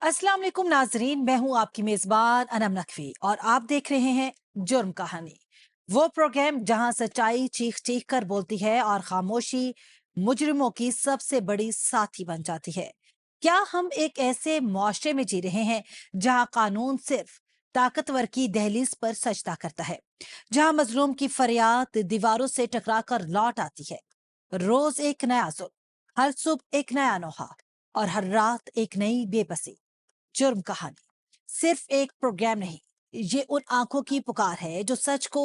अस्सलाम वालेकुम नाजरीन, मैं हूं आपकी मेजबान अनम नकवी और आप देख रहे हैं जुर्म कहानी। वो प्रोग्राम जहां सच्चाई चीख चीख कर बोलती है और खामोशी मुजरिमों की सबसे बड़ी साथी बन जाती है। क्या हम एक ऐसे मुआशरे में जी रहे हैं जहां कानून सिर्फ ताकतवर की दहलीज पर सजदा करता है, जहां मजलूम की फरियाद दीवारों से टकराकर लौट आती है? रोज एक नया जुल्म, हर सुबह एक नया नोहा और हर रात एक नई बेबसी। जुर्म कहानी सिर्फ एक प्रोग्राम नहीं, ये उन आंखों की पुकार है जो सच को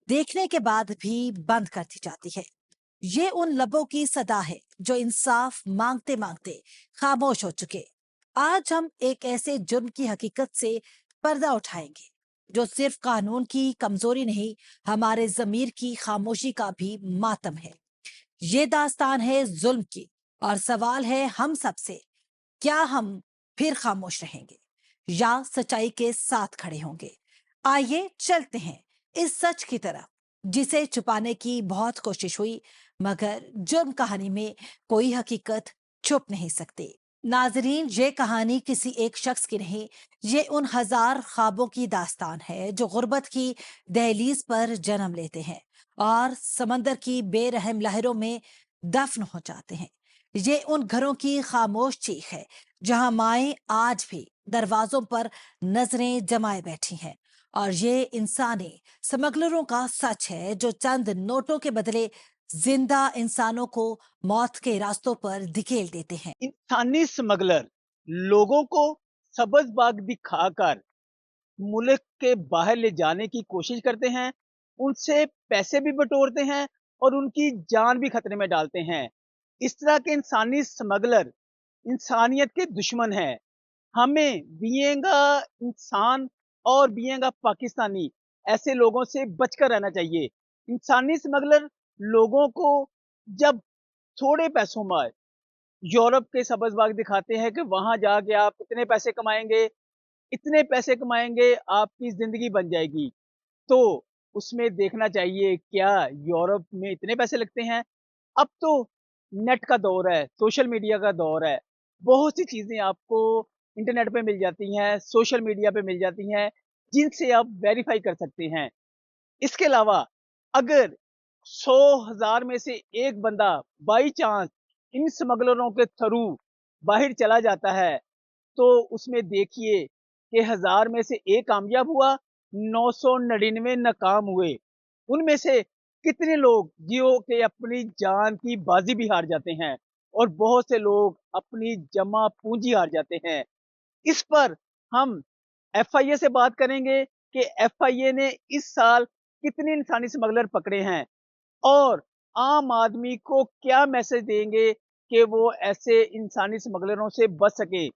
देखने के बाद भी बंद करती जाती है। ये उन लबों की सदा है जो इंसाफ मांगते मांगते खामोश हो चुके। आज हम एक ऐसे जुर्म की हकीकत से पर्दा उठाएंगे जो सिर्फ कानून की कमजोरी नहीं, हमारे जमीर की खामोशी का भी मातम है। ये दास्तान है जुल्म की और सवाल है हम सबसे, क्या हम फिर खामोश रहेंगे या सच्चाई के साथ खड़े होंगे? आइए चलते हैं इस सच की तरफ जिसे छुपाने की बहुत कोशिश हुई, मगर जुर्म कहानी में कोई हकीकत छुप नहीं सकती। नाजरीन, ये कहानी किसी एक शख्स की नहीं, ये उन हजार ख्वाबों की दास्तान है जो गुर्बत की दहलीज पर जन्म लेते हैं और समंदर की बेरहम लहरों में दफन हो जाते हैं। ये उन घरों की खामोश चीख है जहां माएं आज भी दरवाजों पर नजरें जमाए बैठी हैं। और ये इंसानी स्मगलरों का सच है जो चंद नोटों के बदले जिंदा इंसानों को मौत के रास्तों पर धकेल देते हैं। इंसानी स्मगलर लोगों को सब्ज बाग दिखाकर मुल्क के बाहर ले जाने की कोशिश करते हैं, उनसे पैसे भी बटोरते हैं और उनकी जान भी खतरे में डालते हैं। इस तरह के इंसानी स्मगलर इंसानियत के दुश्मन हैं। हमें बीइंग अ इंसान और बीइंग अ पाकिस्तानी ऐसे लोगों से बचकर रहना चाहिए। इंसानी स्मगलर लोगों को जब थोड़े पैसों में यूरोप के सब्ज़ बाग दिखाते हैं कि वहाँ जाके आप इतने पैसे कमाएँगे, इतने पैसे कमाएँगे, आपकी ज़िंदगी बन जाएगी। तो उसमें देखना चाहिए क्या यूरोप में इतने पैसे लगते हैं? अब तो नेट का दौर है, सोशल मीडिया का दौर है। बहुत सी चीज़ें आपको इंटरनेट पे मिल जाती हैं, सोशल मीडिया पे मिल जाती हैं, जिनसे आप वेरीफ़ाई कर सकते हैं। इसके अलावा अगर 100,000 में से एक बंदा बाई चांस इन स्मगलरों के थ्रू बाहर चला जाता है, तो उसमें देखिए कि 1000 में से एक कामयाब हुआ, 999 नाकाम हुए। उनमें से कितने लोग जो कि अपनी जान की बाजी भी हार जाते हैं और बहुत से लोग अपनी जमा पूंजी हार जाते हैं। इस पर हम एफआईए से बात करेंगे कि एफआईए ने इस साल कितने इंसानी स्मगलर पकड़े हैं और आम आदमी को क्या मैसेज देंगे कि वो ऐसे इंसानी स्मगलरों से बच सके।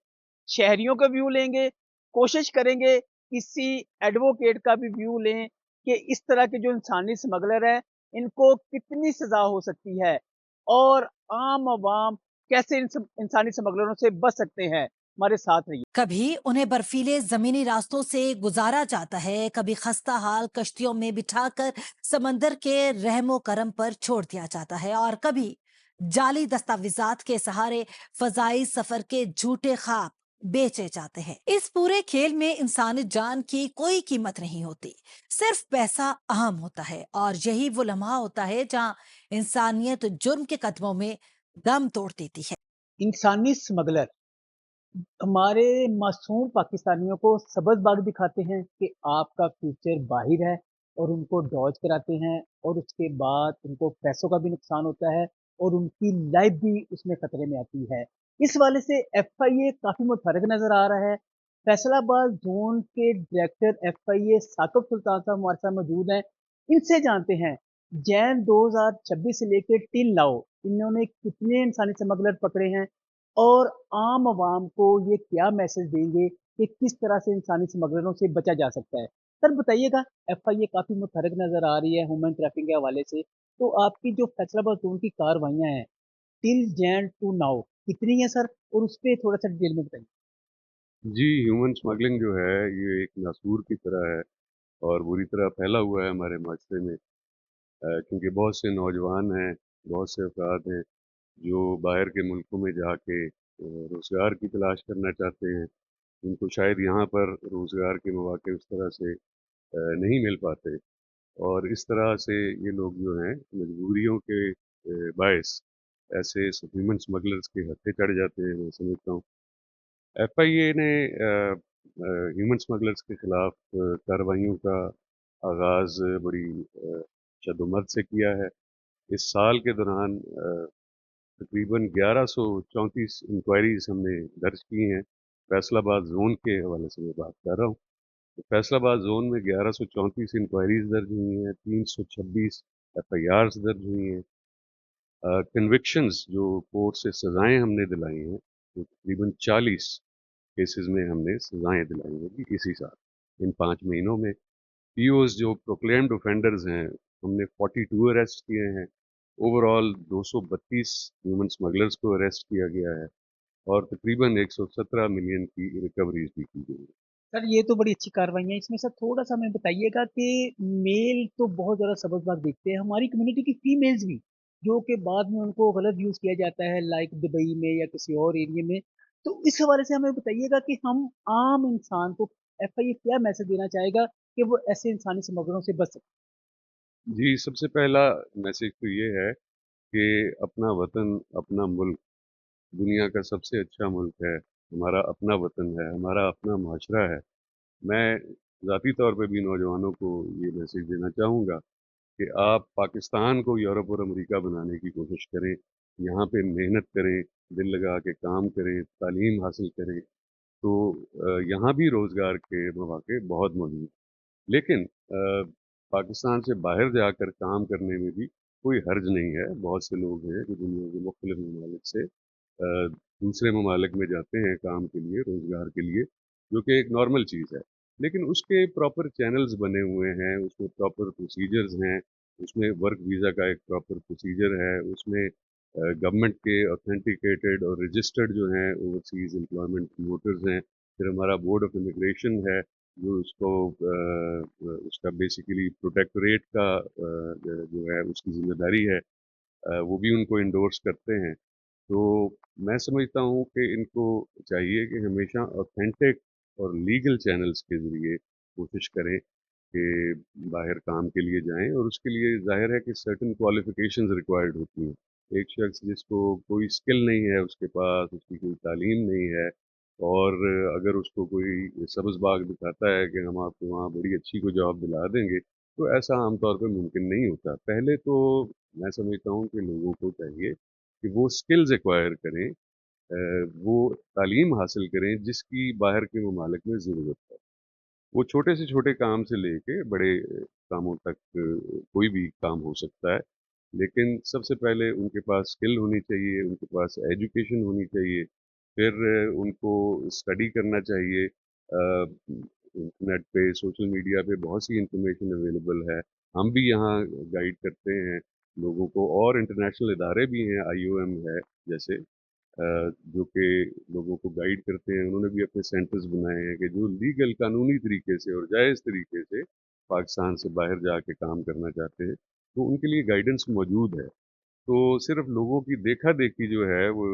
शहरियों का व्यू लेंगे, कोशिश करेंगे किसी एडवोकेट का भी व्यू लें कि इस तरह के जो इंसानी स्मगलर हैं, इनको कितनी सज़ा हो सकती है और आम आवाम कैसे इंसानी स्मगलरों से बच सकते हैं। हमारे साथ रहिए। कभी उन्हें बर्फीले जमीनी रास्तों से गुजारा जाता है, कभी खस्ता हाल कश्तियों में बिठाकर समंदर के रहमो करम पर छोड़ दिया जाता है और कभी जाली दस्तावेजात के सहारे फजाई सफर के झूठे ख्वाब बेचे जाते हैं। इस पूरे खेल में इंसानी जान की कोई कीमत नहीं होती, सिर्फ पैसा अहम होता है। और यही वो लम्हा होता है जहां इंसानियत जुर्म के कदमों में दम तोड़ देती है। इंसानी स्मगलर हमारे मासूम पाकिस्तानियों को सब्ज़ बाग दिखाते हैं कि आपका फ्यूचर बाहिर है और उनको डॉज कराते हैं और उसके बाद उनको पैसों का भी नुकसान होता है और उनकी लाइफ भी उसमें खतरे में आती है। इस वाले से एफआईए काफ़ी मुतहरक नज़र आ रहा है। फैसलाबाद जोन के डायरेक्टर एफआईए साकिब सुल्तान साहब हमारे साथ मौजूद हैं। इनसे जानते हैं जैन 2026 से लेकर टिल नाउ इन्होंने कितने इंसानी स्मगलर पकड़े हैं और आम आवाम को ये क्या मैसेज देंगे कि किस तरह से इंसानी स्मगलरों से बचा जा सकता है? सर बताइएगा, एफआईए काफ़ी मुतहरक नज़र आ रही है ह्यूमन ट्रैफिकिंग के हवाले से, तो आपकी जो फैसलाबाद ज़ोन की कार्रवाइयाँ हैं, टिल जैन टू नाउ कितनी है सर? और उसपे थोड़ा-सा डिटेल में बताइए। जी, ह्यूमन स्मगलिंग जो है ये एक नासूर की तरह है और बुरी तरह फैला हुआ है हमारे माशरे में, क्योंकि बहुत से नौजवान हैं, बहुत से अफ़राद हैं जो बाहर के मुल्कों में जाके रोज़गार की तलाश करना चाहते हैं जिनको शायद यहाँ पर रोज़गार के मौके उस तरह से नहीं मिल पाते, और इस तरह से ये लोग जो हैं मजबूरियों के बायस ऐसे ह्यूमन स्मगलर्स के हत्थे चढ़ जाते हैं, मैं समझता हूँ। एफआईए ने ह्यूमन स्मगलर्स के खिलाफ कार्रवाइयों का आगाज़ बड़ी शद्दोमर्द से किया है। इस साल के दौरान तकरीबन 1134 इंक्वायरीज हमने दर्ज की हैं। फैसलाबाद जोन के हवाले से मैं बात कर रहा हूँ। तो फैसलाबाद जोन में 1134 इंक्वायरीज दर्ज हुई हैं, 326 एफआईआर्स दर्ज हुई हैं। कन्विक्शंस जो कोर्ट से सज़ाएं हमने दिलाई हैं, तो तकरीबन 40 केसेस में हमने सज़ाएं दिलाई हैं कि इसी साल इन 5 महीनों में। पीओज जो प्रोक्लेम्ड ऑफेंडर्स हैं, हमने 42 अरेस्ट किए हैं। ओवरऑल 232 ह्यूमन स्मगलर्स को अरेस्ट किया गया है और तकरीबन 117 मिलियन की रिकवरीज भी की गई है। सर ये तो बड़ी अच्छी कार्रवाई है। इसमें सर थोड़ा-सा हमें बताइएगा कि मेल तो बहुत ज़्यादा सब्ज़-बाग देखते हैं, हमारी कम्युनिटी की फीमेल्स भी, जो कि बाद में उनको गलत यूज़ किया जाता है लाइक दुबई में या किसी और एरिया में। तो इस हवाले से हमें बताइएगा कि हम आम इंसान को एफआईए क्या मैसेज देना चाहेगा कि वो ऐसे इंसानी स्मगलरों से बच सके? जी, सबसे पहला मैसेज तो ये है कि अपना वतन, अपना मुल्क दुनिया का सबसे अच्छा मुल्क है, हमारा अपना वतन है, हमारा अपना माशरा है। मैं ज़ाती तौर पे भी नौजवानों को ये मैसेज देना चाहूँगा कि आप पाकिस्तान को यूरोप और अमेरिका बनाने की कोशिश करें, यहाँ पे मेहनत करें, दिल लगा के काम करें, तालीम हासिल करें, तो यहाँ भी रोज़गार के मौके बहुत मौजूद हैं। लेकिन पाकिस्तान से बाहर जाकर काम करने में भी कोई हर्ज नहीं है। बहुत से लोग हैं जो दुनिया के मुख्तलिफ ममालिक से दूसरे ममालिक में जाते हैं काम के लिए, रोज़गार के लिए, जो कि एक नॉर्मल चीज़ है। लेकिन उसके प्रॉपर चैनल्स बने हुए हैं, उसमें प्रॉपर प्रोसीजर्स हैं, उसमें वर्क वीज़ा का एक प्रॉपर प्रोसीजर है, उसमें गवर्नमेंट के ऑथेंटिकेटेड और रजिस्टर्ड जो हैं ओवरसीज़ एम्प्लॉयमेंट प्रमोटर्स हैं, फिर हमारा बोर्ड ऑफ इमिग्रेशन है, जो उसको उसका बेसिकली प्रोटेक्टोरेट का जो है उसकी ज़िम्मेदारी है, वो भी उनको इंडोर्स करते हैं। तो मैं समझता हूँ कि इनको चाहिए कि हमेशा ऑथेंटिक और लीगल चैनल्स के ज़रिए कोशिश करें कि बाहर काम के लिए जाएं, और उसके लिए ज़ाहिर है कि सर्टेन क्वालिफ़िकेशंस रिक्वायर्ड होती हैं। एक शख्स जिसको कोई स्किल नहीं है उसके पास, उसकी कोई तालीम नहीं है, और अगर उसको कोई सब्ज़ बाग दिखाता है कि हम आपको वहाँ बड़ी अच्छी कोई जॉब दिला देंगे, तो ऐसा आमतौर पे मुमकिन नहीं होता। पहले तो मैं समझता हूँ कि लोगों को चाहिए कि वो स्किल्स एक्वायर करें, वो तालीम हासिल करें जिसकी बाहर के ममालिक में ज़रूरत है। वो छोटे से छोटे काम से लेके बड़े कामों तक कोई भी काम हो सकता है। लेकिन सबसे पहले उनके पास स्किल होनी चाहिए, उनके पास एजुकेशन होनी चाहिए, फिर उनको स्टडी करना चाहिए। इंटरनेट पे, सोशल मीडिया पे बहुत सी इंफॉर्मेशन अवेलेबल है। हम भी यहाँ गाइड करते हैं लोगों को, और इंटरनेशनल इदारे भी हैं, आईओएम है जैसे, जो कि लोगों को गाइड करते हैं। उन्होंने भी अपने सेंटर्स बनाए हैं कि जो लीगल कानूनी तरीके से और जायज़ तरीके से पाकिस्तान से बाहर जाके काम करना चाहते हैं, तो उनके लिए गाइडेंस मौजूद है। तो सिर्फ लोगों की देखा-देखी जो है वो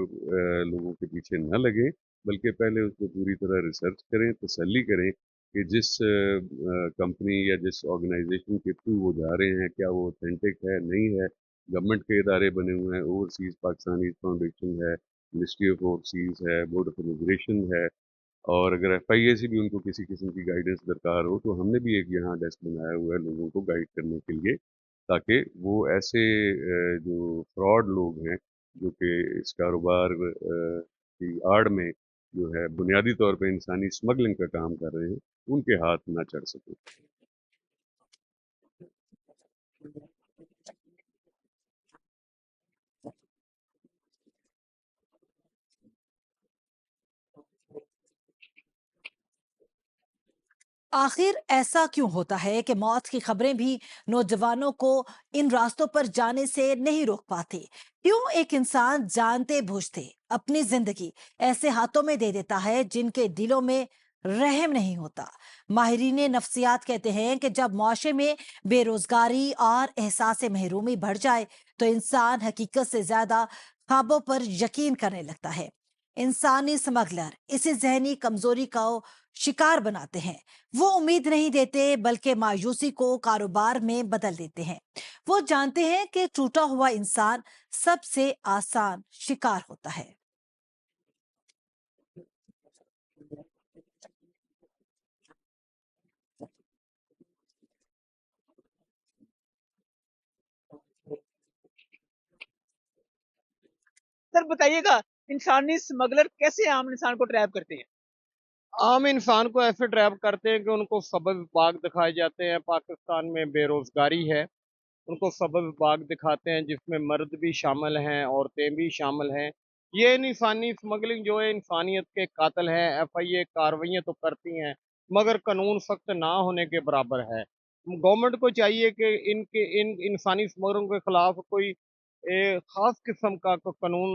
लोगों के पीछे न लगें, बल्कि पहले उसको पूरी तरह रिसर्च करें, तसल्ली करें कि जिस कंपनी या जिस ऑर्गेनाइज़ेशन के थ्रू वो जा रहे हैं, क्या वो ऑथेंटिक है, नहीं है। गवर्नमेंट के इदारे बने हुए हैं, ओवरसीज़ पाकिस्तानीज़ फाउंडेशन है, मिनिस्ट्री ऑफ ओवरसीज़ है, बोर्ड ऑफ इमिग्रेशन है, और अगर एफआईए से भी उनको किसी किस्म की गाइडेंस दरकार हो, तो हमने भी एक यहाँ डेस्क बनाया हुआ है लोगों को गाइड करने के लिए, ताकि वो ऐसे जो फ्रॉड लोग हैं, जो कि इस कारोबार की आड़ में जो है बुनियादी तौर पे इंसानी स्मगलिंग का काम कर रहे हैं, उनके हाथ ना चढ़ सके। आखिर ऐसा क्यों होता है कि मौत की खबरें भी नौजवानों को इन रास्तों पर जाने से नहीं रोक पाती? क्यों एक इंसान जानते बूझते अपनी जिंदगी ऐसे हाथों में दे देता है जिनके दिलों में रहम नहीं होता? माहिरीन नफ्सियात कहते हैं कि जब मुआशरे में बेरोजगारी और एहसास महरूमी बढ़ जाए तो इंसान हकीकत से ज्यादा ख्वाबों पर यकीन करने लगता है। इंसानी स्मगलर इसी जहनी कमजोरी का शिकार बनाते हैं। वो उम्मीद नहीं देते बल्कि मायूसी को कारोबार में बदल देते हैं। वो जानते हैं कि टूटा हुआ इंसान सबसे आसान शिकार होता है। सर बताइएगा, इंसानी स्मगलर कैसे आम इंसान को ट्रैप करते हैं? आम इंसान को ऐसे ट्रैप करते हैं कि उनको सबब बाग दिखाए जाते हैं। पाकिस्तान में बेरोजगारी है, उनको सबब बाग दिखाते हैं जिसमें मर्द भी शामिल हैं, औरतें भी शामिल हैं। ये इंसानी स्मगलिंग जो है, इंसानियत के कातिल हैं। एफआईए कार्रवाइयाँ तो करती हैं मगर कानून सख्त ना होने के बराबर है। गवर्नमेंट को चाहिए कि इन इंसानी स्मगलरों के खिलाफ कोई खास किस्म का कानून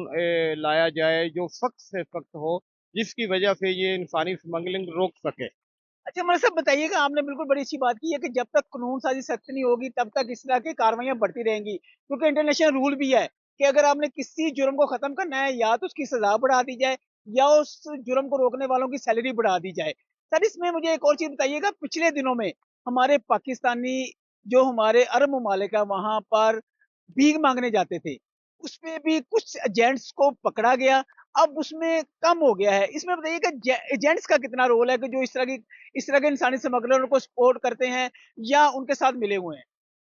लाया जाए जो सख्त से सख्त हो, जिसकी वजह से ये इंसानी स्मगलिंग रोक सके। अच्छा मतलब साहब बताइएगा, आपने बिल्कुल बड़ी अच्छी बात की है कि जब तक कानून साजी सख्त नहीं होगी तब तक इस तरह की कार्रवाइयां बढ़ती रहेंगी, क्योंकि इंटरनेशनल रूल भी है कि अगर आपने किसी जुर्म को खत्म करना है या तो उसकी सजा बढ़ा दी जाए या उस जुर्म को रोकने वालों की सैलरी बढ़ा दी जाए। सर इसमें मुझे एक और चीज बताइएगा, पिछले दिनों में हमारे पाकिस्तानी जो हमारे अरब ममालिक है वहां पर भीख मांगने जाते थे, उसमें भी कुछ एजेंट्स को पकड़ा गया, अब उसमें कम हो गया है। इसमें बताइए कि एजेंट्स का कितना रोल है कि जो इस तरह के इंसानी स्मगलरों को सपोर्ट करते हैं या उनके साथ मिले हुए हैं?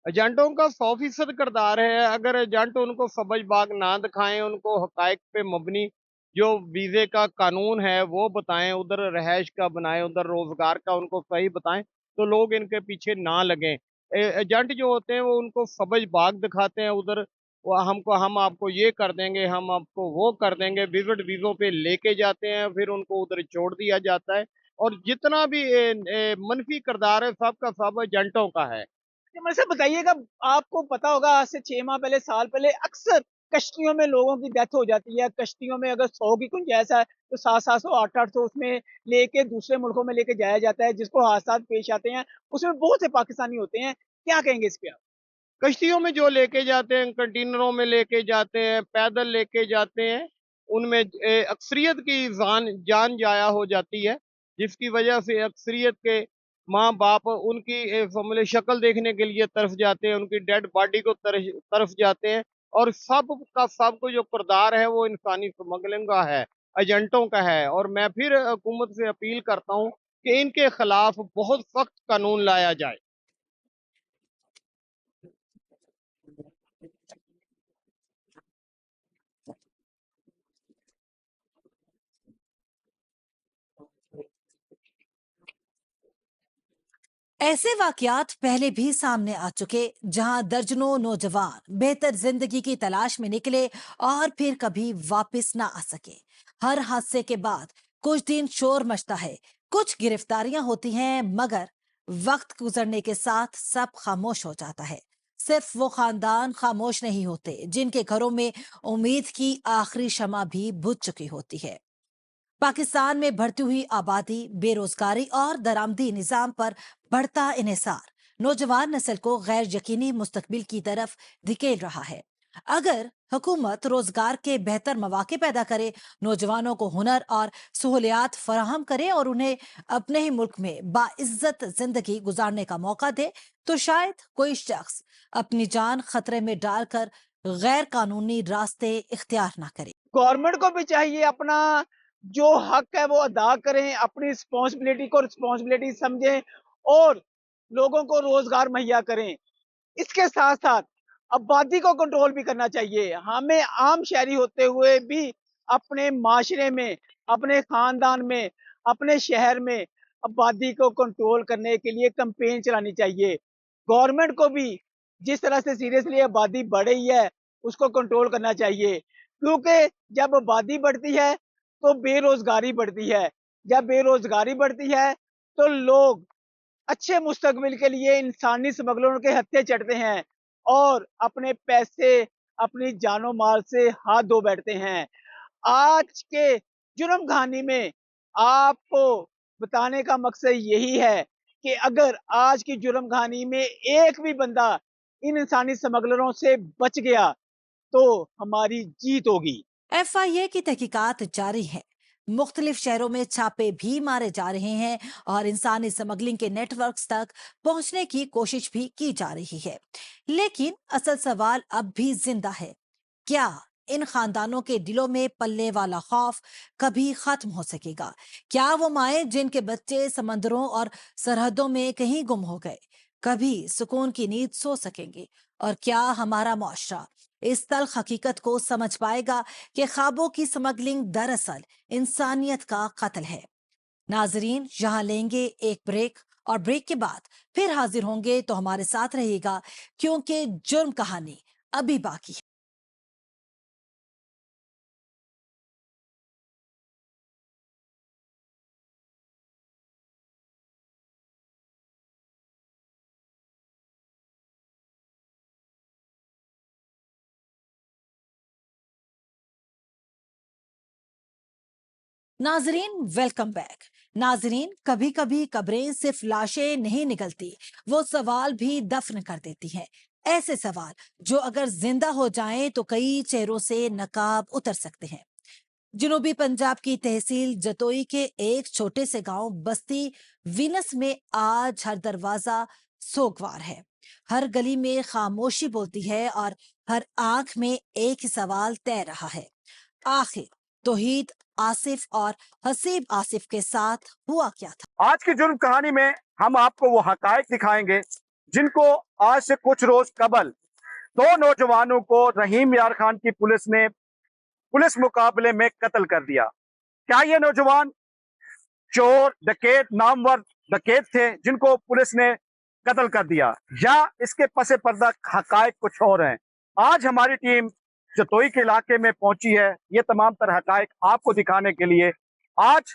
एजेंटों का 100% किरदार है। अगर एजेंट उनको सबज बाग ना दिखाएं, उनको हकायक पे मबनी जो वीज़े का कानून है वो बताएं, उधर रहायश का बनाएं, उधर रोज़गार का उनको सही बताएं, तो लोग इनके पीछे ना लगें। एजेंट जो होते हैं वो उनको सबज बाग दिखाते हैं, उधर वो हम आपको ये कर देंगे, हम आपको वो कर देंगे, विजिट वीज़ों पे लेके जाते हैं, फिर उनको उधर छोड़ दिया जाता है। और जितना भी मनफी किरदार है सब का सब एजेंटों का है। तो मेरे से बताइएगा, आपको पता होगा आज से 6 माह पहले, साल पहले अक्सर कश्तियों में लोगों की डेथ हो जाती है। कश्तियों में अगर 100 की गुंजाइश है तो 700 800 उसमें लेके दूसरे मुल्कों में लेके जाया जाता है, जिसको हादसा पेश आते हैं उसमें बहुत से पाकिस्तानी होते हैं। क्या कहेंगे इस पे आप? कश्तियों में जो लेके जाते हैं, कंटेनरों में लेके जाते हैं, पैदल लेके जाते हैं, उनमें अक्सरियत की जान जाया हो जाती है, जिसकी वजह से अक्सरियत के माँ बाप उनकी फैमिली शक्ल देखने के लिए तरफ जाते हैं, उनकी डेड बॉडी को तरफ जाते हैं। और सब का सब को जो किरदार है वो इंसानी स्मगलिंग का है, एजेंटों का है। और मैं फिर हुकूमत से अपील करता हूँ कि इनके खिलाफ बहुत सख्त कानून लाया जाए। ऐसे वाकयात पहले भी सामने आ चुके, जहां दर्जनों नौजवान बेहतर जिंदगी की तलाश में निकले और फिर कभी वापस ना आ सके। हर हादसे के बाद कुछ दिन शोर मचता है, कुछ गिरफ्तारियां होती हैं, मगर वक्त गुजरने के साथ सब खामोश हो जाता है। सिर्फ वो खानदान खामोश नहीं होते जिनके घरों में उम्मीद की आखिरी शमा भी बुझ चुकी होती है। पाकिस्तान में बढ़ती हुई आबादी, बेरोजगारी और दरामदी निजाम पर बढ़ता इन्हिसार नौजवान नस्ल को गैर यकीनी मुस्तकबिल की तरफ धकेल रहा है। अगर हुकूमत रोजगार के बेहतर मौके पैदा करे, नौजवानों को हुनर और सहूलियात फराहम करे और उन्हें अपने ही मुल्क में बाइज्जत जिंदगी गुजारने का मौका दे, तो शायद कोई शख्स अपनी जान खतरे में डालकर गैर कानूनी रास्ते इख्तियार ना करे। गवर्नमेंट को भी चाहिए अपना जो हक है वो अदा करें, अपनी रिस्पॉन्सिबिलिटी को रिस्पॉन्सिबिलिटी समझें और लोगों को रोजगार मुहैया करें। इसके साथ साथ आबादी को कंट्रोल भी करना चाहिए। हमें आम शहरी होते हुए भी अपने माशरे में, अपने खानदान में, अपने शहर में आबादी को कंट्रोल करने के लिए कैंपेन चलानी चाहिए। गवर्नमेंट को भी जिस तरह से सीरियसली आबादी बढ़ रही है उसको कंट्रोल करना चाहिए, क्योंकि जब आबादी बढ़ती है तो बेरोजगारी बढ़ती है। जब बेरोजगारी बढ़ती है तो लोग अच्छे मुस्तकबिल के लिए इंसानी स्मगलरों के हत्थे चढ़ते हैं और अपने पैसे, अपनी जानो माल से हाथ धो बैठते हैं। आज के जुर्म कहानी में आपको बताने का मकसद यही है कि अगर आज की जुर्म कहानी में एक भी बंदा इन इंसानी स्मगलरों से बच गया तो हमारी जीत होगी। FIA की तहकीकात जारी है। मुख्तलिफ शहरों में छापे भी मारे जा रहे हैं और इंसानी स्मगलिंग के नेटवर्क्स तक पहुंचने की कोशिश भी की जा रही है। लेकिन असल सवाल अब भी जिंदा है। क्या इन खानदानों के दिलों में पलने वाला खौफ कभी खत्म हो सकेगा? क्या वो माएं जिनके बच्चे समंदरों और सरहदों में कहीं गुम हो गए कभी सुकून की नींद सो सकेंगे? और क्या हमारा मुआशरा इस तल्ख हकीकत को समझ पाएगा कि ख्वाबों की स्मगलिंग दरअसल इंसानियत का कत्ल है? नाजरीन, यहाँ लेंगे एक ब्रेक और ब्रेक के बाद फिर हाजिर होंगे, तो हमारे साथ रहिएगा क्योंकि जुर्म कहानी अभी बाकी है। नाजरीन, वेलकम बैक। नाजरीन, कभी कभी कब्रें सिर्फ लाशें नहीं निकलती, वो सवाल भी दफन कर देती हैं। ऐसे सवाल जो अगर जिंदा हो जाएं तो कई चेहरों से नकाब उतर सकते हैं। जनूबी पंजाब की तहसील जतोई के एक छोटे से गांव बस्ती विनस में आज हर दरवाजा सोगवार है। हर गली में खामोशी बोलती है और हर आंख में एक ही सवाल तैर रहा है। आखिर तौहीद आसिफ और हसीब आसिफ के साथ हुआ क्या था? आज की जुर्म कहानी में हम आपको वो हकायक दिखाएंगे जिनको आज से कुछ रोज कबल दो नौजवानों को रहीम यार खान की पुलिस ने पुलिस मुकाबले में कत्ल कर दिया। क्या ये नौजवान चोर डकैत नामवर डकैत थे जिनको पुलिस ने कत्ल कर दिया, या इसके पसे पर्दा हकायक कुछ और हैं? आज हमारी टीम जतोई के इलाके में पहुंची है ये तमाम तर हकायक आपको दिखाने के लिए। आज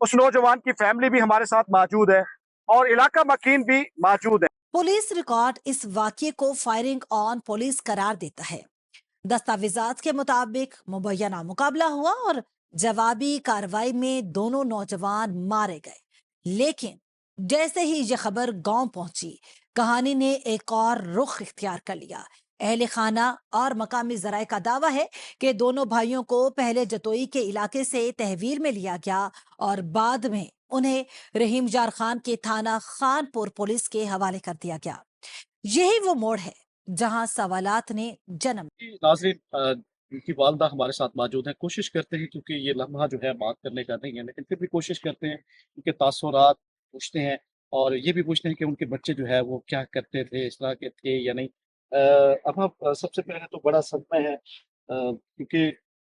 उस नौजवान की फैमिली भी हमारे साथ मौजूद है और इलाका मकीन भी मौजूद है। पुलिस रिकॉर्ड इस वाक्य को फायरिंग ऑन पुलिस करार देता है। दस्तावेजात के मुताबिक मुबैना मुकाबला हुआ और जवाबी कार्रवाई में दोनों नौजवान मारे गए। लेकिन जैसे ही यह खबर गांव पहुंची, कहानी ने एक और रुख इख्तियार कर लिया। अहले खाना और मकामी जराये का दावा है कि दोनों भाइयों को पहले जतोई के इलाके से तहवील में लिया गया और बाद में उन्हें रहीम जार खान के थाना खानपुर पुलिस के हवाले कर दिया गया। यही वो मोड़ है जहां सवालात ने जन्म। नाज़रीन, उनकी वालदा हमारे साथ मौजूद हैं। कोशिश करते हैं, क्योंकि ये लम्हा जो है बात करने का नहीं है, लेकिन फिर भी कोशिश करते हैं, उनके तासुरात पूछते हैं और ये भी पूछते हैं कि उनके बच्चे जो है वो क्या करते थे, इस तरह के थे या नहीं। अब आप सबसे पहले तो बड़ा सदमा है, क्योंकि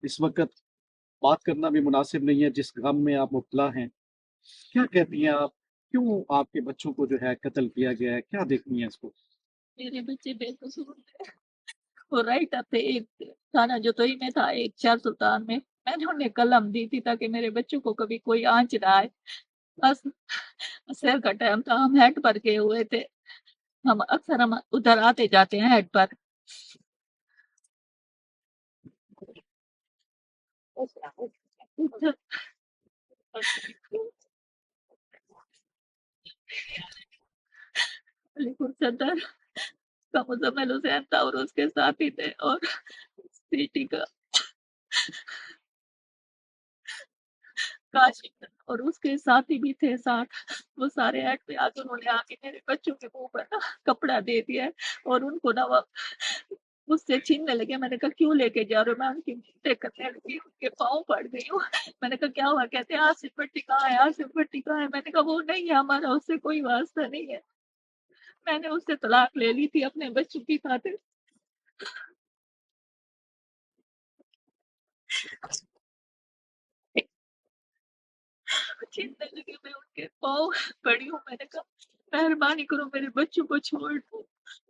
इस वक़्त बात करना भी मुनासिब नहीं है जिस गम में आप मुब्तला हैं। क्या कहती हैं आप? क्यों आपके बच्चों को जो है कत्ल किया गया है? क्या देखती हैं इसको? मेरे बच्चे बेकसूर थे। वो राइटर थे, एक थाना जतोई में था, एक शाह सुल्तान में। मैंने उन्हें कलम दी थी ताकि मेरे बच्चों को कभी कोई आँच ना आए। बस असर का टाइम था, हम हेड पर गए हुए थे। हम उधर आते जाते हैं हेड पर। अलीपुर सदर का मुजम्मिल हुसैन था और उसके साथी थे, और सिटी का काशिफ और उसके साथी भी थे साथ। वो सारे हेड पे आके उन्होंने आके मेरे बच्चों के मुंह पर ना कपड़ा दे दिया है और उनको ना वो मुझसे छीनने लगे। मैंने कहा क्यों लेके जा रहे हो? मैं उनकी मिन्नतें करने लगी, उनके पाँव पड़ गई हूँ। मैंने कहा क्या हुआ? कहते हैं आसिफ भट्टी कहाँ है, आसिफ भट्टी कहाँ है? मैंने कहा वो नहीं है, हमारा उससे कोई वास्ता नहीं है। मैंने उससे तलाक ले ली थी अपने बच्चों की खातिर। छीनने लगे, मैं उनके पाँव पड़ी हूँ। मैंने कहा मेहरबानी करो मेरे बच्चों को छोड़ दो,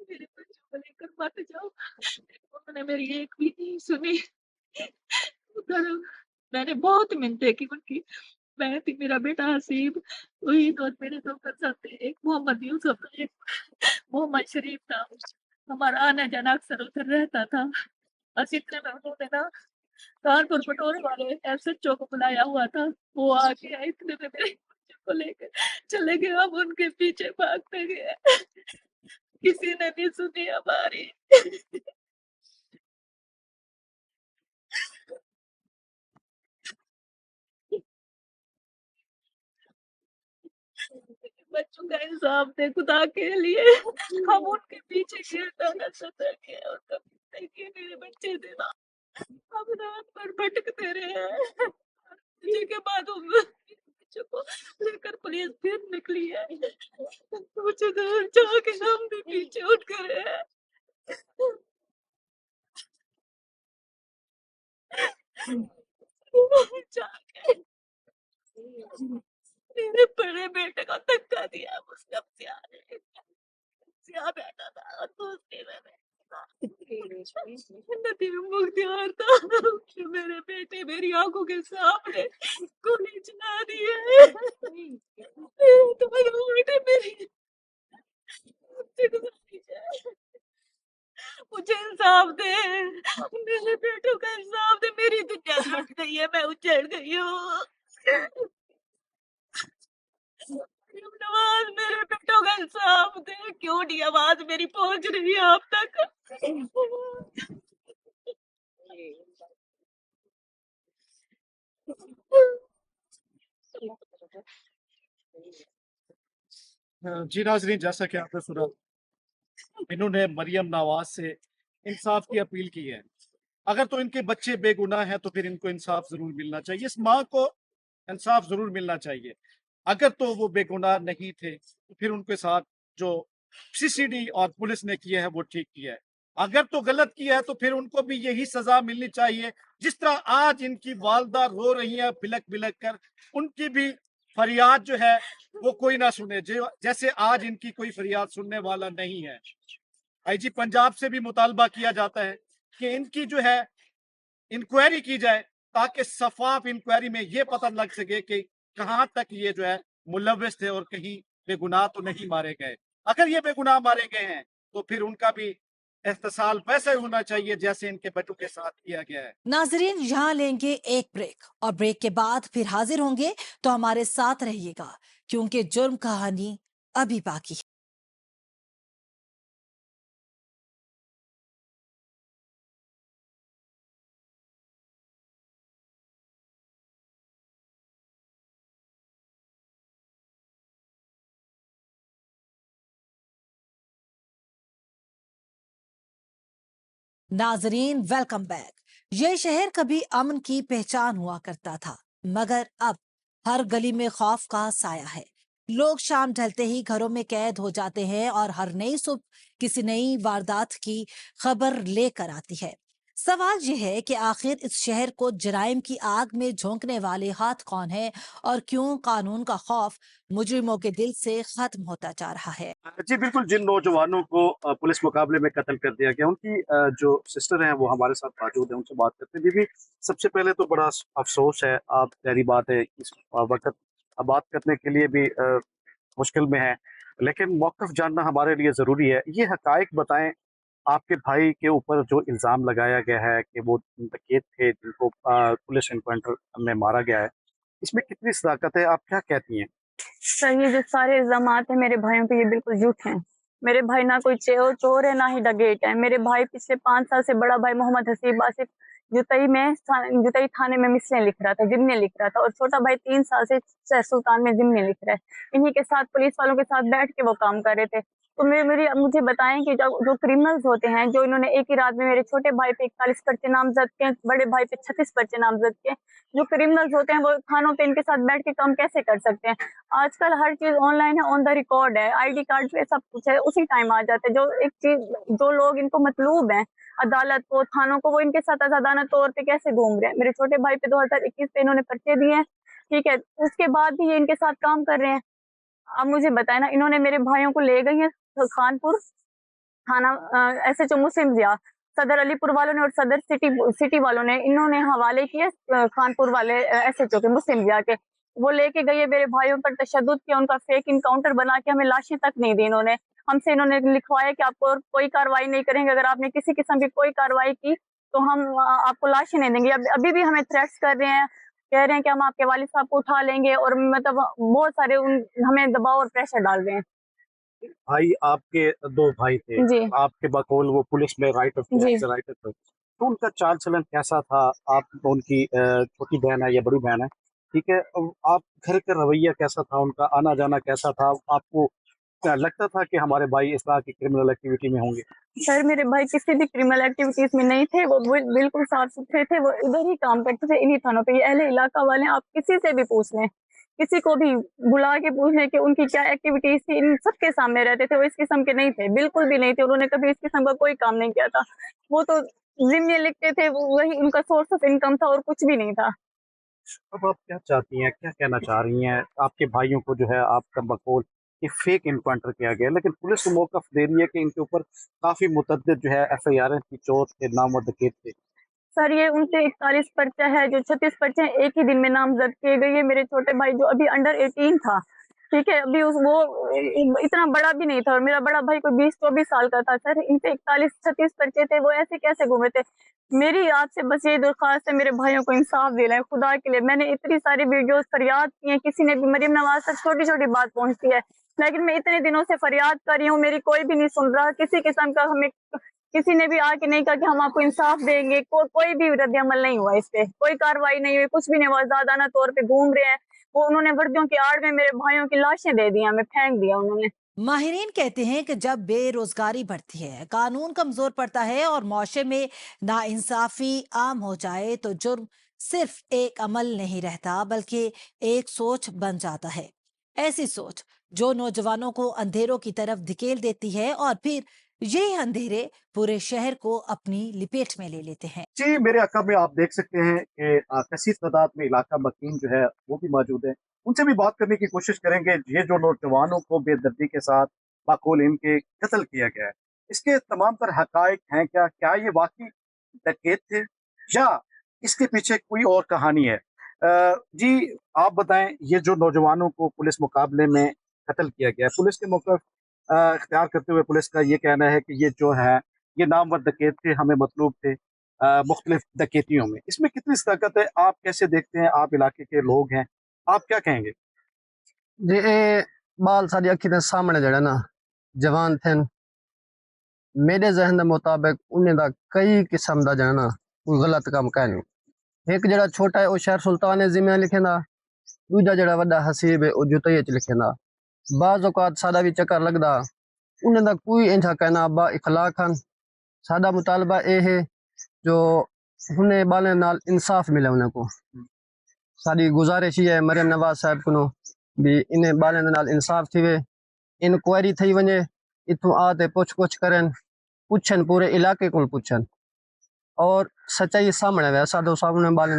मेरे बच्चों को लेकर मत जाओ। उन्होंने मेरी एक भी नहीं सुनी। उधर मैंने बहुत मिन्नतें की उनकी। मैं थी, मेरा बेटा हसीब, वही और मेरे दो कज़न थे, एक मोहम्मद यूसुफ था, एक मोहम्मद शरीफ था। हमारा आना जाना अक्सर उधर रहता था। बस इतने में उन्होंने ना कानपुर पटोरे वाले एसएचओ को बुलाया हुआ था। वो आ गया, इतने में मेरे बच्चों को लेकर चले गए। हम उनके पीछे भागते गए, किसी ने नहीं सुनी हमारी। बच्चों का इंसाफ दे खुदा के लिए। हम उनके पीछे कीर्तन सत्संग है और कभी देखिए मेरे बच्चे देना हम रात भर भटकते रहे हैं। बजे के बाद हम बच्चों को लेकर पुलिस फिर निकली है। कुछ दूर जाके हम भी पीछे उठ गए हैं। जाके मेरे बड़े बेटे को धक्का दिया उसका सिया बैठा था और दूसरी में नदी में मुख्तियार था कि मेरे बेटे मेरी आंखों के सामने गोली चला दी है। तो मेरे बेटे मेरी मुझसे गुजारिश है, मुझे इंसाफ दे, मेरे बेटों का इंसाफ दे। मेरी दुनिया लुट गई है, मैं उजड़ गई हूँ। नवाज मेरे बेटों का इंसाफ दे। क्यों नहीं आवाज मेरी पहुंच रही है आप तक? जी नाजरीन, जैसा कि आपने सुना, इन्होंने मरियम नवाज से इंसाफ की अपील की है। अगर तो इनके बच्चे बेगुनाह हैं तो फिर इनको इंसाफ जरूर मिलना चाहिए, इस माँ को इंसाफ जरूर मिलना चाहिए। अगर तो वो बेगुनाह नहीं थे तो फिर उनके साथ जो सीसीडी और पुलिस ने किया है वो ठीक किया है। अगर तो गलत किया है तो फिर उनको भी यही सजा मिलनी चाहिए। जिस तरह आज इनकी वालदा रो रही है बिलक बिलक कर, उनकी भी फरियाद जो है वो कोई ना सुने, जैसे आज इनकी कोई फरियाद सुनने वाला नहीं है। आईजी पंजाब से भी मुतालबा किया जाता है कि इनकी जो है इंक्वायरी की जाए, ताकि शफाफ इंक्वायरी में ये पता लग सके कि कहाँ तक ये जो है मुलव्विस थे और कहीं बेगुनाह तो नहीं मारे गए। अगर ये बेगुनाह मारे गए हैं तो फिर उनका भी एहतसाल वैसे होना चाहिए जैसे इनके बच्चों के साथ किया गया है। नाजरीन, यहाँ लेंगे एक ब्रेक और ब्रेक के बाद फिर हाजिर होंगे, तो हमारे साथ रहिएगा क्योंकि जुर्म कहानी अभी बाकी है। नाजरीन, वेलकम बैक। ये शहर कभी अमन की पहचान हुआ करता था, मगर अब हर गली में खौफ का साया है। लोग शाम ढलते ही घरों में कैद हो जाते हैं और हर नई सुबह किसी नई वारदात की खबर लेकर आती है। सवाल ये है कि आखिर इस शहर को जराइम की आग में झोंकने वाले हाथ कौन है और क्यों कानून का खौफ मुजरिमों के दिल से खत्म होता जा रहा है। जी बिल्कुल, जिन नौजवानों को पुलिस मुकाबले में कत्ल कर दिया गया, उनकी जो सिस्टर हैं वो हमारे साथ मौजूद हैं, उनसे बात करते हैं। बीबी, सबसे पहले तो बड़ा अफसोस है, आप जारी बात है इस वक्त बात करने के लिए भी मुश्किल में है, लेकिन मौक़िफ़ जानना हमारे लिए ज़रूरी है। ये हक़ाइक़ बताएं, आपके भाई के ऊपर जो इल्ज़ाम लगाया गया है कि वो डकैत थे जिनको पुलिस एनकाउंटर में मारा गया है, इसमें कितनी सदाकत है, आप क्या कहती हैं? सर, ये जो सारे इल्ज़ामात हैं मेरे भाइयों पे, ये बिल्कुल झूठ हैं। मेरे भाई ना कोई चोर है, ना ही डकैत है। मेरे भाई पिछले 5 साल से बड़ा भाई मोहम्मद हसीब आसिफ जुतई थाने में मिसलें लिख रहा था, ज़िम्मे लिख रहा था, और छोटा भाई 3 साल से शहर सुल्तान में ज़िम्मे लिख रहा है। इन्हीं के साथ पुलिस वालों के साथ बैठ के वो काम कर रहे थे। तो मुझे बताएं कि जो क्रिमिनल्स होते हैं, जो इन्होंने एक ही रात में मेरे छोटे भाई पे 41 पर्चे नामजद किए, बड़े भाई पे 36 पर्चे नामजद किए, जो क्रिमिनल्स होते हैं वो थानों पे इनके साथ बैठ के काम कैसे कर सकते हैं? आजकल हर चीज ऑनलाइन है, ऑन द रिकॉर्ड है, आईडी कार्ड पे सब कुछ है, उसी टाइम आ जाता है। जो लोग इनको मतलूब हैं अदालत को, थानों को, वो इनके साथ आजादाना तौर पे कैसे घूम रहे हैं? मेरे छोटे भाई पे 2021 पे इन्होंने पर्चे दिए हैं, ठीक है, उसके बाद भी ये इनके साथ काम कर रहे हैं। अब मुझे बताए ना, इन्होंने मेरे भाइयों को ले गई है खानपुर थाना, SHO मुस्लिम जिया, सदर अलीपुर वालों ने और सदर सिटी वालों ने इन्होंने हवाले किए खानपुर वाले SHO के मुस्लिम जिया के। वो लेके गए, मेरे भाइयों पर तशद्दुद किया, उनका फेक इनकाउंटर बना के हमें लाशें तक नहीं दी इन्होंने। हमसे इन्होंने लिखवाया कि आपको और कोई कार्रवाई नहीं करेंगे, अगर आपने किसी किस्म की कोई कार्रवाई की तो हम आपको लाशें नहीं देंगे। अभी भी हमें थ्रेट्स कर रहे हैं, कह रहे हैं कि हम आपके वालिद साहब को उठा लेंगे, और मतलब बहुत सारे हमें दबाव और प्रेशर डाल रहे हैं। भाई, आपके 2 भाई थे, जी आपके बकौल वो पुलिस में राइटर थे, जी। राइटर थे, तो उनका चाल चलन कैसा था? आप उनकी छोटी बहन है या बड़ी बहन है, ٹھیک ہے, آپ گھر کا رویہ کیسا تھا, ان کا آنا جانا کیسا تھا, آپ کو کیا لگتا تھا کہ ہمارے بھائی اس طرح کی کرمنل ایکٹیویٹی میں ہوں گے؟ سر میرے بھائی کسی بھی کرمنل ایکٹیویٹیز میں نہیں تھے, وہ بالکل صاف ستھرے تھے, وہ ادھر ہی کام کرتے تھے انہی تھانوں پہ. یہ اہل علاقہ والے ہیں, آپ کسی سے بھی پوچھ لیں, کسی کو بھی بلا کے پوچھ لیں کہ ان کی کیا ایکٹیویٹیز تھی, ان سب کے سامنے رہتے تھے. وہ اس قسم کے نہیں تھے, بالکل بھی نہیں تھے, انہوں نے کبھی اس قسم کا کوئی کام نہیں کیا تھا. وہ تو ضمنی لکھتے تھے, وہی ان کا سورس آف انکم تھا اور کچھ بھی نہیں تھا. اب آپ کیا چاہتی ہیں, کیا کہنا چاہ رہی ہیں؟ آپ کے بھائیوں کو جو ہے آپ کا بقول کہ فیک انکاؤنٹر کیا گیا, لیکن پولیس کو موقف دے رہی ہے کہ ان کے اوپر کافی متعدد جو ہے ایف آئی آر کی چور کے نامزد ڈکیت تھے. سر یہ ان سے 41 پرچہ ہے, جو 36 پرچے ہیں ایک ہی دن میں نامزد کیے گئے. یہ میرے چھوٹے بھائی جو ابھی انڈر 18 تھا, ٹھیک ہے, ابھی وہ اتنا بڑا بھی نہیں تھا, اور میرا بڑا بھائی کوئی 20-24 سال کا تھا. سر ان سے 41-36 پرچے تھے, وہ ایسے کیسے گھومے تھے؟ میری آپ سے بس یہ درخواست ہے, میرے بھائیوں کو انصاف دلائیں خدا کے لیے. میں نے اتنی ساری ویڈیوز فریاد کی ہیں, کسی نے بھی, مریم نواز تک چھوٹی چھوٹی بات پہنچتی ہے, لیکن میں اتنے دنوں سے فریاد کر رہی ہوں, میری کوئی بھی نہیں سن رہا. کسی قسم کا ہمیں کسی نے بھی آ کے نہیں کہا کہ ہم آپ کو انصاف دیں گے. کوئی بھی رد عمل نہیں ہوا, اس پہ کوئی کاروائی نہیں ہوئی, کچھ بھی نہیں ہوا. آزادانہ طور پہ گھوم رہے ہیں وہ, انہوں نے وردیوں کی آڑ میں میرے بھائیوں کی لاشیں دے دی, ہمیں پھینک دیا انہوں نے. ماہرین کہتے ہیں کہ جب بے روزگاری بڑھتی ہے, قانون کمزور پڑتا ہے اور معاشرے میں ناانصافی عام ہو جائے تو جرم صرف ایک عمل نہیں رہتا بلکہ ایک سوچ بن جاتا ہے. ایسی سوچ جو نوجوانوں کو اندھیروں کی طرف دھکیل دیتی ہے اور پھر یہ اندھیرے پورے شہر کو اپنی لپیٹ میں لے لیتے ہیں. جی میرے عقب میں آپ دیکھ سکتے ہیں کہ کثیر تعداد میں علاقہ مکین جو ہے وہ بھی موجود ہے. ان سے بھی بات کرنے کی کوشش کریں گے. یہ جو نوجوانوں کو بے دردی کے ساتھ باقول ان کے قتل کیا گیا ہے, اس کے تمام تر حقائق ہیں کیا یہ واقعی ڈکیت تھے یا اس کے پیچھے کوئی اور کہانی ہے؟ جی آپ بتائیں, یہ جو نوجوانوں کو پولیس مقابلے میں قتل کیا گیا ہے, پولیس کے موقف اختیار کرتے ہوئے پولیس کا یہ کہنا ہے کہ یہ جو ہے یہ نامور ڈکیت تھے, ہمیں مطلوب تھے مختلف ڈکیتیوں میں. اس میں کتنی صداقت ہے, آپ کیسے دیکھتے ہیں, آپ علاقے کے لوگ ہیں, آپ کیا کہیں گے؟ جی بال ساری اکھی دے سامنے جڑا نا جوان تھے, میرے ذہن دے مطابق انہیں دا کئی قسم دا جڑا نا کوئی غلط کام کہہ نہیں. ایک جڑا چھوٹا ہے وہ شہر سلطان زمین لکھیں دا, دوجا جڑا وڈا حسیب ہے وہ جتائی چ لکھیں دا. بعض اوقات سادہ بھی چکر لگدا, انہیں دا کوئی انجھا کہنا با اخلاق ہن. سادہ مطالبہ اے ہے جو انہیں بالے نال انصاف ملے, انہیں کو ساری گزارش یہ ہے مریم نواز صاحب کو بھی انہیں بالے نال انصاف تھی وے, انکوائری تھی ونجے, اتوں آتے پوچھ گچھ کرن, پوچھن پورے علاقے کو پوچھن اور سچائی سامنے وے, سادو سامنے بالے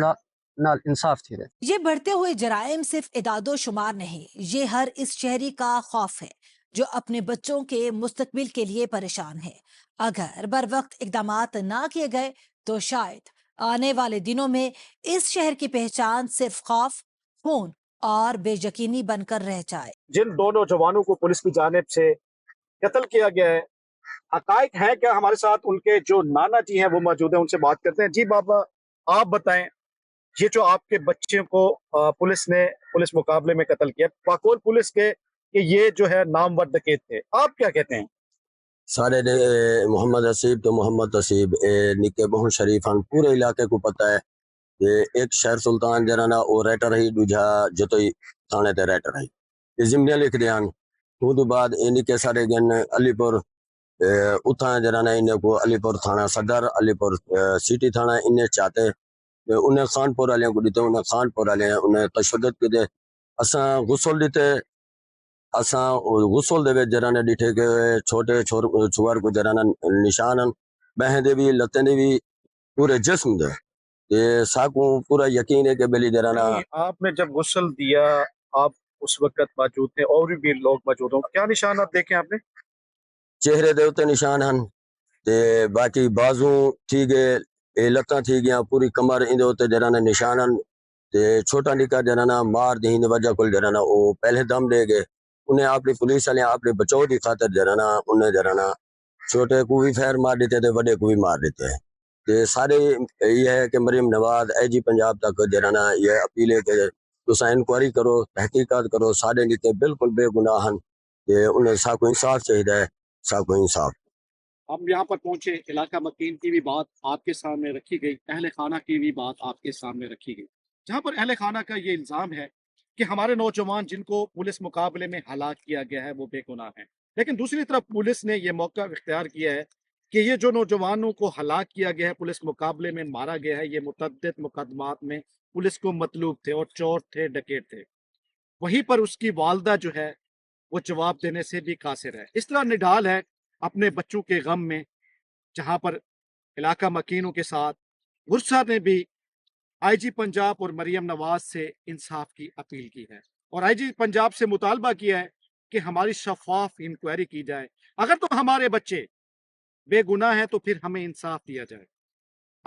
نال انصاف تھی رہے. یہ بڑھتے ہوئے جرائم صرف اعداد و شمار نہیں, یہ ہر اس شہری کا خوف ہے جو اپنے بچوں کے مستقبل کے لیے پریشان ہے. اگر بر وقت اقدامات نہ کیے گئے تو شاید آنے والے دنوں میں اس شہر کی پہچان صرف خوف, خون اور بے یقینی بن کر رہ جائے. جن دو نوجوانوں کو پولیس کی جانب سے قتل کیا گیا ہے, حقائق ہیں کیا؟ ہمارے ساتھ ان کے جو نانا جی ہیں وہ موجود ہیں, ان سے بات کرتے ہیں. جی بابا آپ بتائیں, یہ جو آپ کے بچے کو پولیس نے پولیس مقابلے میں قتل کیا, پاکول پولیس کے کہ یہ جو ہے نامور ڈکیت تھے, آپ کیا کہتے ہیں؟ سارے محمد حسیب تو محمد حسیب نکے بہت شریف ہیں, پورے علاقے کو پتہ ہے کہ ایک شہر سلطان جرا نا وہ ریٹر ہی, دوجا جتوئی تھانے تے ریٹر ہی. یہ ضمن لکھ دیاں تو بعد نکے سارے گن علی پور اتھاں جرا نا انہیں کو علی پور تھانہ صدر, علی پور سٹی تھانہ انہیں چاہتے, انہیں خان پور والے کو دیتے, انہیں خان پور والے انہیں تشدد کے دے. اساں غسل دیتے, اساں غسل دے جرا نے ڈٹھے کہ چھوٹے چھوار کو جرا نا نشان بہیں دے بھی, لتیں دے بھی, پورے جسم دے. یہ ساکوں پورا یقین ہے کہ بلی جرا نا. آپ نے جب غسل دیا آپ اس وقت موجود تھے, اور بھی لوگ موجود ہوں, کیا نشانات دیکھیں آپ نے؟ چہرے دے اتے نشان ہیں, تے باقی بازوں تھی گئے, لتاں تھی گیا, پوری کمر اندے اتے جرا نا نشان ہیں. تے چھوٹا نکا جرا نا مار دہین وجہ کل جرا نا وہ پہلے دم دے گئے. انہیں اپنی پولیس والے اپنے بچاؤ کی خاطر جرا نا انہیں جرا نا چھوٹے کو بھی فیر مار دیتے تھے, بڑے کو بھی مار دیتے ہیں. تے سارے یہ ہے کہ مریم نواز اے جی پنجاب تک جرا نا یہ اپیل ہے کہ تساں انکوائری کرو, تحقیقات کرو, سارے نکے بالکل بے گناہ ہیں, کہ انہیں ساکو انصاف چاہیے, ساکو انصاف. ہم یہاں پر پہنچے, علاقہ مکین کی بھی بات آپ کے سامنے رکھی گئی, اہل خانہ کی بھی بات آپ کے سامنے رکھی گئی. जहां पर अहले खाना का ये इल्जाम है कि हमारे नौजवान जिनको पुलिस मुकाबले में हलाक किया गया है वो बेगुनाह हैं। लेकिन दूसरी तरफ पुलिस ने ये मौका इख्तियार किया है कि ये जो नौजवानों को हलाक किया गया है, पुलिस मुकाबले में मारा गया है, ये मुतअद्दिद मुकदमात में पुलिस को मतलूब थे और चोर थे, डकैत थे। वहीं पर उसकी वालदा जो है वो जवाब देने से भी कासिर है। इस तरह निढाल है अपने बच्चों के गम में, जहां पर इलाका मकीनों के साथ गुस्सा ने भी आईजी पंजाब और मरियम नवाज से इंसाफ की अपील की है और आईजी पंजाब से मुतालबा किया है कि हमारी शफाफ इंक्वायरी की जाए। अगर तो हमारे बच्चे बेगुनाह हैं तो फिर हमें इंसाफ दिया जाए,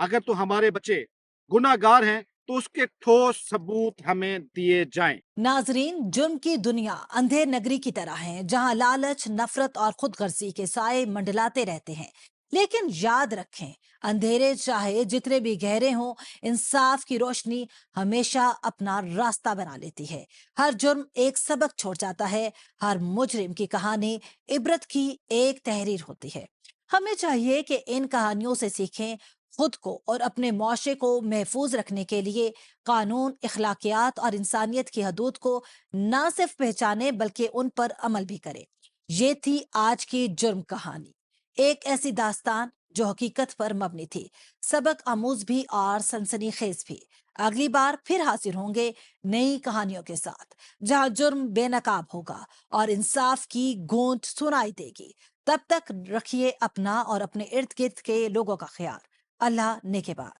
अगर तो हमारे बच्चे गुनाहगार हैं तो उसके ठोस सबूत हमें दिए जाएं। नाजरीन, जुर्म की दुनिया अंधेर नगरी की तरह है जहां लालच, नफरत और खुदगर्जी के साए मंडलाते रहते हैं। लेकिन याद रखें, अंधेरे चाहे जितने भी गहरे हों, इंसाफ की रोशनी हमेशा अपना रास्ता बना लेती है। हर जुर्म एक सबक छोड़ जाता है, हर मुजरिम की कहानी इबरत की एक तहरीर होती है। हमें चाहिए कि इन कहानियों से सीखें, खुद को और अपने मुआशरे को महफूज रखने के लिए कानून, इखलाकियात और इंसानियत की हदूद को न सिर्फ पहचाने बल्कि उन पर अमल भी करे। ये थी आज की जुर्म कहानी, एक ऐसी दास्तान जो हकीकत पर मबनी थी, सबक आमूज भी और सनसनीखेज भी। अगली बार फिर हाजिर होंगे नई कहानियों के साथ, जहां जुर्म बेनकाब होगा और इंसाफ की गूंज सुनाई देगी। तब तक रखिए अपना और अपने इर्द गिर्द के लोगों का ख्याल। अल्लाह ने के बाद।